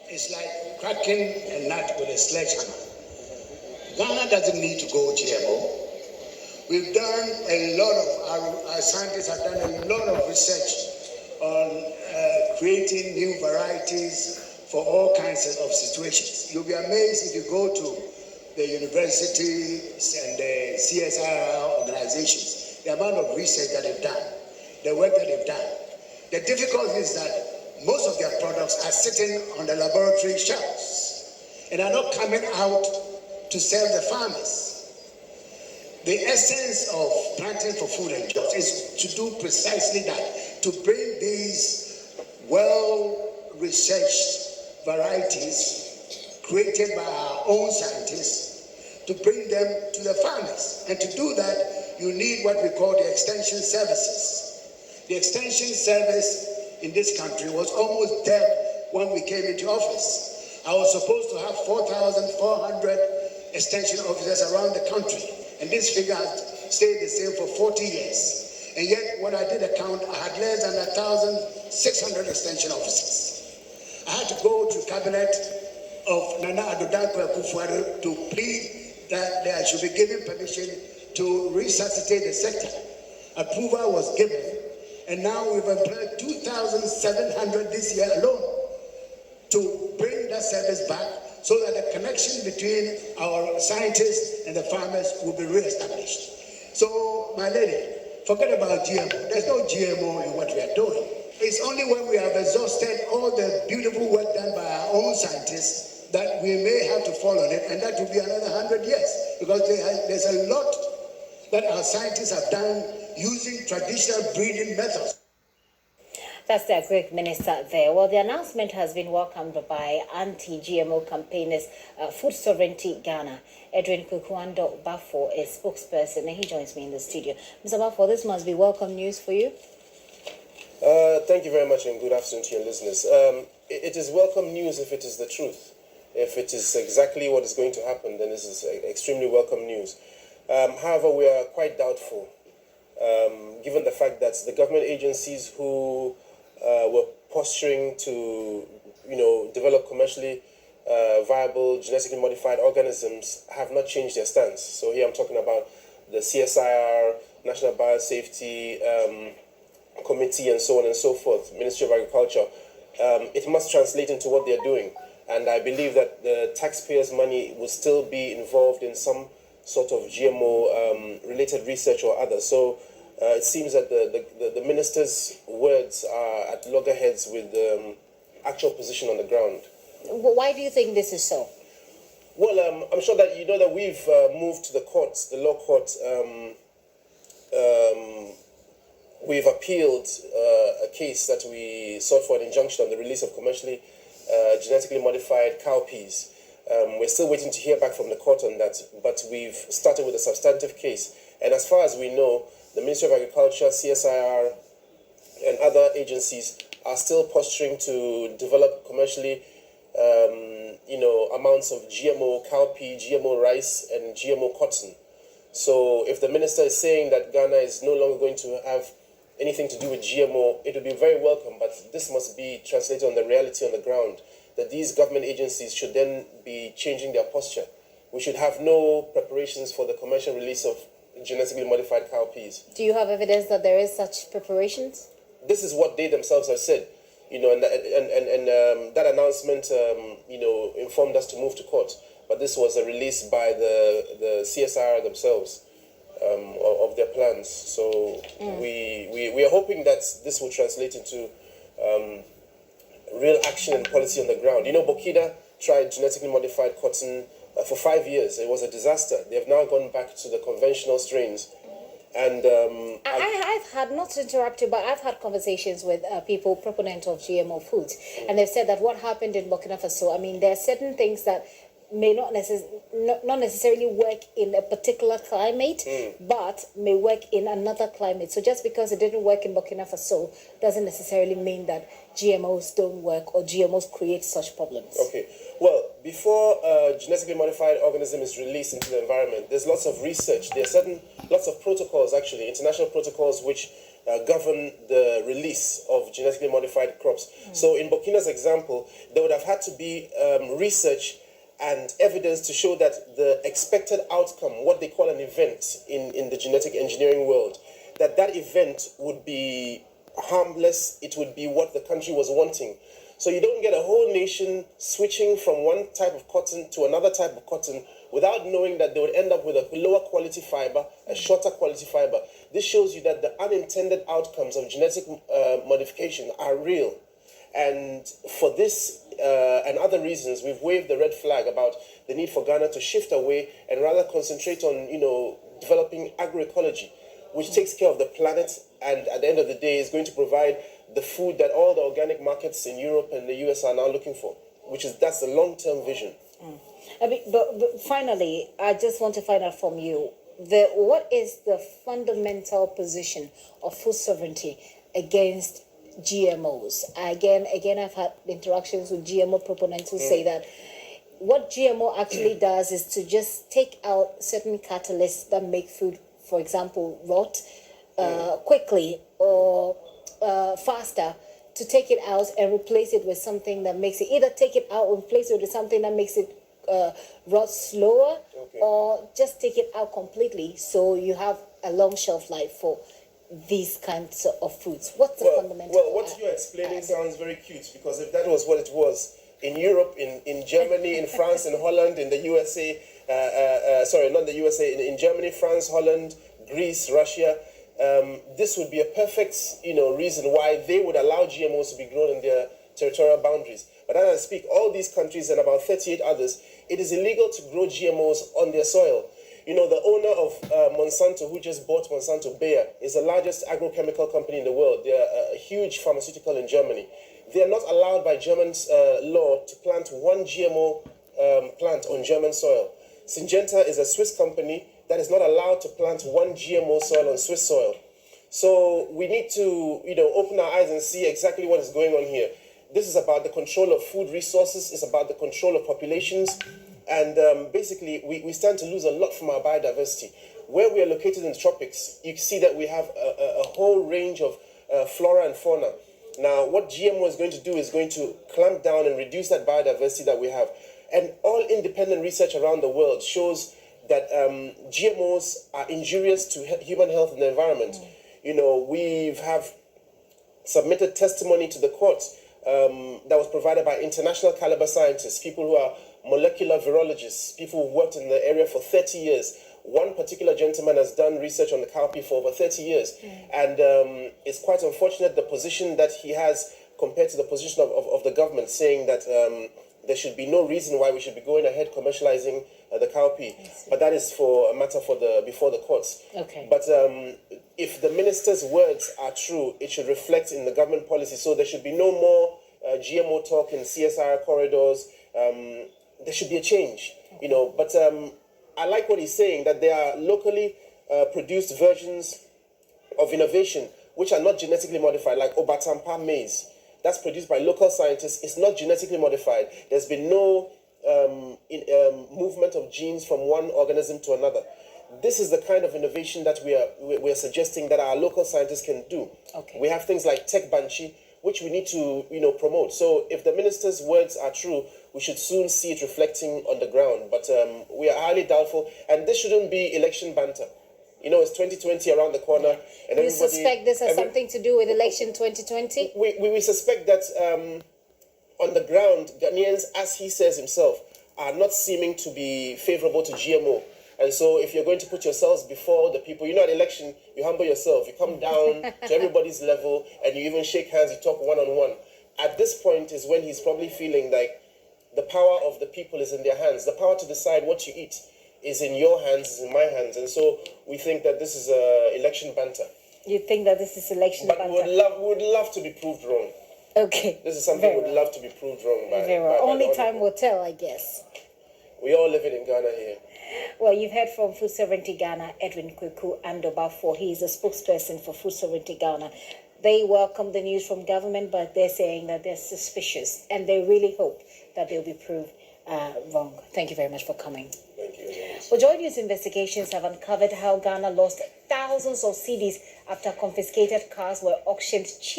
It's like cracking a nut with a sledgehammer. Ghana doesn't need to go GMO. We've done a lot of, our scientists have done a lot of research on creating new varieties for all kinds of situations. You'll be amazed if you go to the universities and the CSIR organizations, the amount of research that they've done, the work that they've done. The difficulty is that most of their products are sitting on the laboratory shelves and are not coming out to sell the farmers. The essence of planting for food and jobs is to do precisely that, to bring these well-researched varieties created by our own scientists, to bring them to the farmers. And to do that, you need what we call the extension services. The extension service in this country was almost dead when we came into office. I was supposed to have 4,400 extension officers around the country. And this figure has stayed the same for 40 years. And yet, when I did a count, I had less than 1,600 extension officers. I had to go to cabinet of Nana Andoh Kweku to plead that I should be given permission to resuscitate the sector. Approval was given, and now we've employed 2,700 this year alone to bring that service back, so that the connection between our scientists and the farmers will be re-established. So, my lady, forget about GMO. There's no GMO in what we are doing. It's only when we have exhausted all the beautiful work done by our own scientists that we may have to fall on it, and that will be another 100 years, because there's a lot that our scientists have done using traditional breeding methods. That's the Agric Minister there. Well, the announcement has been welcomed by anti-GMO campaigners, Food Sovereignty Ghana. Edwin, Kweku, Andoh, Baffour is spokesperson, and he joins me in the studio. Mr. Baffour, this must be welcome news for you. Thank you very much, and good afternoon to your listeners. It is welcome news if it is the truth. If it is exactly what is going to happen, then this is extremely welcome news. However, we are quite doubtful, given the fact that the government agencies who were posturing to, develop commercially viable genetically modified organisms have not changed their stance. So here I'm talking about the CSIR, National Biosafety Committee, and so on and so forth, Ministry of Agriculture. It must translate into what they're doing. And I believe that the taxpayers' money will still be involved in some sort of GMO-related research or other. So it seems that the minister's words are at loggerheads with the actual position on the ground. Why do you think this is so? Well, I'm sure that you know that we've moved to the courts, the law court. We've appealed a case that we sought for an injunction on the release of commercially genetically modified cowpeas. We're still waiting to hear back from the court on that, but we've started with a substantive case. And as far as we know, the Ministry of Agriculture, CSIR, and other agencies are still posturing to develop commercially, amounts of GMO cowpea, GMO rice, and GMO cotton. So if the minister is saying that Ghana is no longer going to have anything to do with GMO, it would be very welcome, but this must be translated on the reality on the ground, that these government agencies should then be changing their posture. We should have no preparations for the commercial release of genetically modified cowpeas. Do you have evidence that there is such preparations? This is what they themselves have said, and that announcement, informed us to move to court. But this was a release by the CSIR themselves of their plans. So we are hoping that this will translate into real action and policy on the ground. Burkina tried genetically modified cotton for 5 years. It was a disaster. They have now gone back to the conventional strains. And I've had, not to interrupt you, but I've had conversations with people proponents of GMO foods, and they've said that what happened in Burkina Faso, there are certain things that may not necessarily work in a particular climate, but may work in another climate. So just because it didn't work in Burkina Faso doesn't necessarily mean that GMOs don't work or GMOs create such problems. Okay. Well, before a genetically modified organism is released into the environment, there's lots of research. There are lots of protocols, actually, international protocols, which govern the release of genetically modified crops. So in Burkina's example, there would have had to be research and evidence to show that the expected outcome, what they call an event in the genetic engineering world, that event would be harmless, it would be what the country was wanting. So you don't get a whole nation switching from one type of cotton to another type of cotton without knowing that they would end up with a lower quality fiber, a shorter quality fiber. This shows you that the unintended outcomes of genetic modification are real. And for this and other reasons, we've waved the red flag about the need for Ghana to shift away and rather concentrate on, developing agroecology, which takes care of the planet and at the end of the day is going to provide the food that all the organic markets in Europe and the US are now looking for, that's the long-term vision. But finally, I just want to find out from you, what is the fundamental position of food sovereignty against GMOs? Again, I've had interactions with GMO proponents who say that what GMO actually does is to just take out certain catalysts that make food, for example, rot quickly or faster, to take it out and replace it with something that makes it, either take it out or replace it with something that makes it rot slower, or just take it out completely so you have a long shelf life for these kinds of foods. What's the fundamental? Well, what you're explaining sounds very cute, because if that was what it was in Europe, in Germany, in France, in Holland, in the USA, sorry, not the USA, in Germany, France, Holland, Greece, Russia, this would be a perfect, reason why they would allow GMOs to be grown in their territorial boundaries. But as I speak, all these countries and about 38 others, it is illegal to grow GMOs on their soil. The owner of Monsanto, who just bought Monsanto Bayer, is the largest agrochemical company in the world. They are a huge pharmaceutical in Germany. They are not allowed by German law to plant one GMO plant on German soil. Syngenta is a Swiss company that is not allowed to plant one GMO soil on Swiss soil. So we need to, open our eyes and see exactly what is going on here. This is about the control of food resources. It's about the control of populations. And basically, we stand to lose a lot from our biodiversity. Where we are located in the tropics, you see that we have a whole range of flora and fauna. Now, what GMO is going to do is going to clamp down and reduce that biodiversity that we have. And all independent research around the world shows that GMOs are injurious to human health and the environment. We have submitted testimony to the courts that was provided by international caliber scientists, people who are molecular virologists, people who've worked in the area for 30 years. One particular gentleman has done research on the cowpea for over 30 years. And it's quite unfortunate the position that he has compared to the position of the government, saying that there should be no reason why we should be going ahead commercializing the cowpea. But that is for a matter before the courts. Okay. But if the minister's words are true, it should reflect in the government policy. So there should be no more GMO talk in CSR corridors. There should be a change, But I like what he's saying, that there are locally produced versions of innovation which are not genetically modified, like Obatampa maize. That's produced by local scientists. It's not genetically modified. There's been no movement of genes from one organism to another. This is the kind of innovation that we are suggesting that our local scientists can do. Okay. We have things like Tech Banshee, which we need to promote. So if the minister's words are true, we should soon see it reflecting on the ground. But we are highly doubtful, and this shouldn't be election banter. It's 2020 around the corner. And you suspect this has something to do with election 2020? We suspect that on the ground, Ghanaians, as he says himself, are not seeming to be favorable to GMO. And so if you're going to put yourselves before the people, at election, you humble yourself. You come down to everybody's level and you even shake hands, you talk one-on-one. At this point is when he's probably feeling like the power of the people is in their hands. The power to decide what you eat is in your hands, is in my hands. And so we think that this is election banter. You think that this is election banter? But we would love to be proved wrong. Okay. This is something we'd love to be proved wrong by. Only time will tell, I guess. We all living in Ghana here. Well, you've heard from Food Sovereignty Ghana, Edwin Kweku, Andoh Baffour. He is a spokesperson for Food Sovereignty Ghana. They welcome the news from government, but they're saying that they're suspicious, and they really hope that they'll be proved wrong. Thank you very much for coming. Thank you. Well, JoyNews investigations have uncovered how Ghana lost thousands of cedis after confiscated cars were auctioned cheap